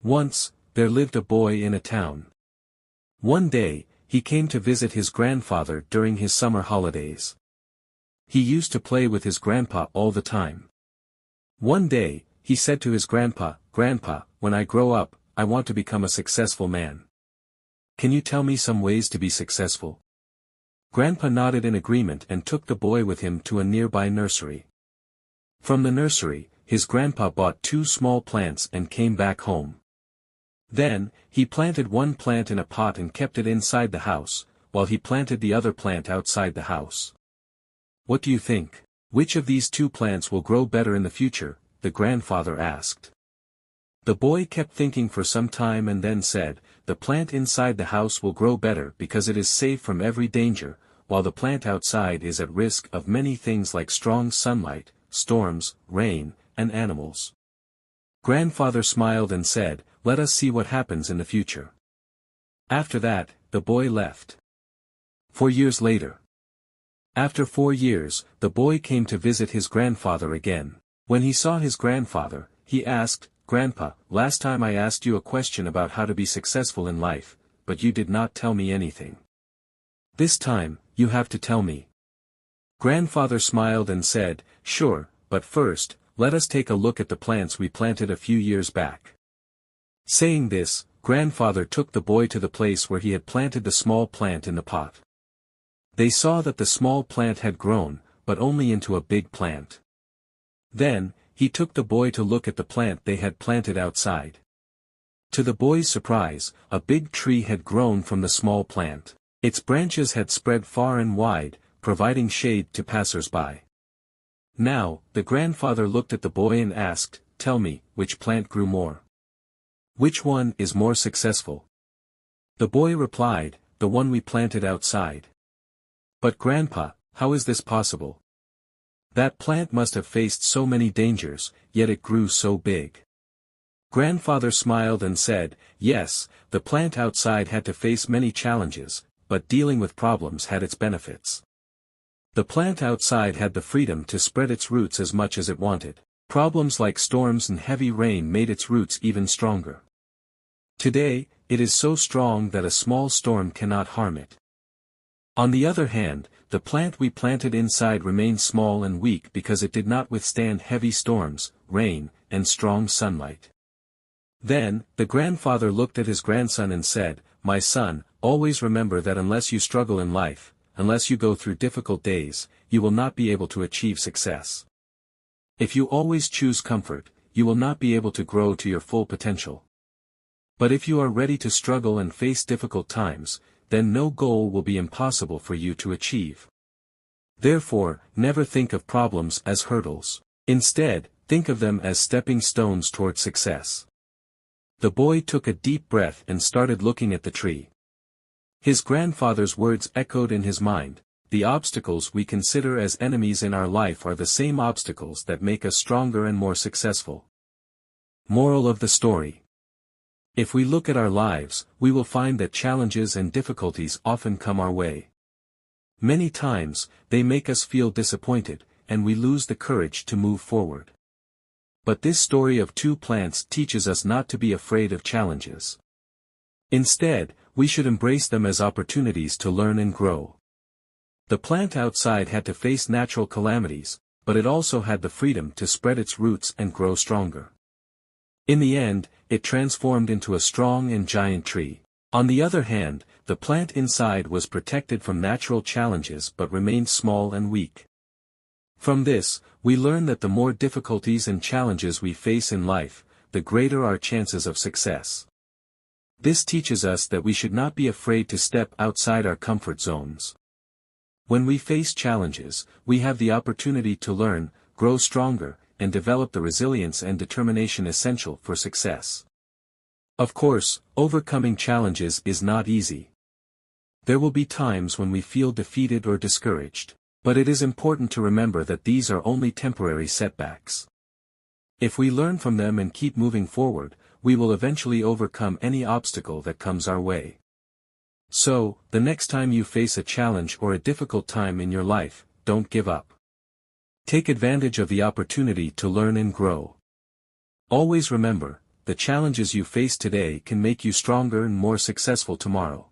Once, there lived a boy in a town. One day, he came to visit his grandfather during his summer holidays. He used to play with his grandpa all the time. One day, he said to his grandpa, "Grandpa, when I grow up, I want to become a successful man. Can you tell me some ways to be successful?" Grandpa nodded in agreement and took the boy with him to a nearby nursery. From the nursery, his grandpa bought 2 small plants and came back home. Then, he planted one plant in a pot and kept it inside the house, while he planted the other plant outside the house. "What do you think? Which of these 2 plants will grow better in the future?" the grandfather asked. The boy kept thinking for some time and then said, "The plant inside the house will grow better because it is safe from every danger, while the plant outside is at risk of many things like strong sunlight, storms, rain, and animals." Grandfather smiled and said, "Let us see what happens in the future." After that, the boy left. 4 years later. After 4 years, the boy came to visit his grandfather again. When he saw his grandfather, he asked, "Grandpa, last time I asked you a question about how to be successful in life, but you did not tell me anything. This time, you have to tell me." Grandfather smiled and said, "Sure, but first, let us take a look at the plants we planted a few years back." Saying this, grandfather took the boy to the place where he had planted the small plant in the pot. They saw that the small plant had grown, but only into a big plant. Then, he took the boy to look at the plant they had planted outside. To the boy's surprise, a big tree had grown from the small plant. Its branches had spread far and wide, providing shade to passers-by. Now, the grandfather looked at the boy and asked, "Tell me, which plant grew more? Which one is more successful?" The boy replied, "The one we planted outside." "But grandpa, how is this possible? That plant must have faced so many dangers, yet it grew so big." Grandfather smiled and said, "Yes, the plant outside had to face many challenges, but dealing with problems had its benefits. The plant outside had the freedom to spread its roots as much as it wanted. Problems like storms and heavy rain made its roots even stronger. Today, it is so strong that a small storm cannot harm it. On the other hand, the plant we planted inside remained small and weak because it did not withstand heavy storms, rain, and strong sunlight." Then, the grandfather looked at his grandson and said, "My son, always remember that unless you struggle in life, unless you go through difficult days, you will not be able to achieve success. If you always choose comfort, you will not be able to grow to your full potential. But if you are ready to struggle and face difficult times, then no goal will be impossible for you to achieve. Therefore, never think of problems as hurdles. Instead, think of them as stepping stones toward success." The boy took a deep breath and started looking at the tree. His grandfather's words echoed in his mind, "The obstacles we consider as enemies in our life are the same obstacles that make us stronger and more successful." Moral of the story. If we look at our lives, we will find that challenges and difficulties often come our way. Many times, they make us feel disappointed, and we lose the courage to move forward. But this story of 2 plants teaches us not to be afraid of challenges. Instead, we should embrace them as opportunities to learn and grow. The plant outside had to face natural calamities, but it also had the freedom to spread its roots and grow stronger. In the end, it transformed into a strong and giant tree. On the other hand, the plant inside was protected from natural challenges but remained small and weak. From this, we learn that the more difficulties and challenges we face in life, the greater our chances of success. This teaches us that we should not be afraid to step outside our comfort zones. When we face challenges, we have the opportunity to learn, grow stronger, and develop the resilience and determination essential for success. Of course, overcoming challenges is not easy. There will be times when we feel defeated or discouraged, but it is important to remember that these are only temporary setbacks. If we learn from them and keep moving forward, we will eventually overcome any obstacle that comes our way. So, the next time you face a challenge or a difficult time in your life, don't give up. Take advantage of the opportunity to learn and grow. Always remember, the challenges you face today can make you stronger and more successful tomorrow.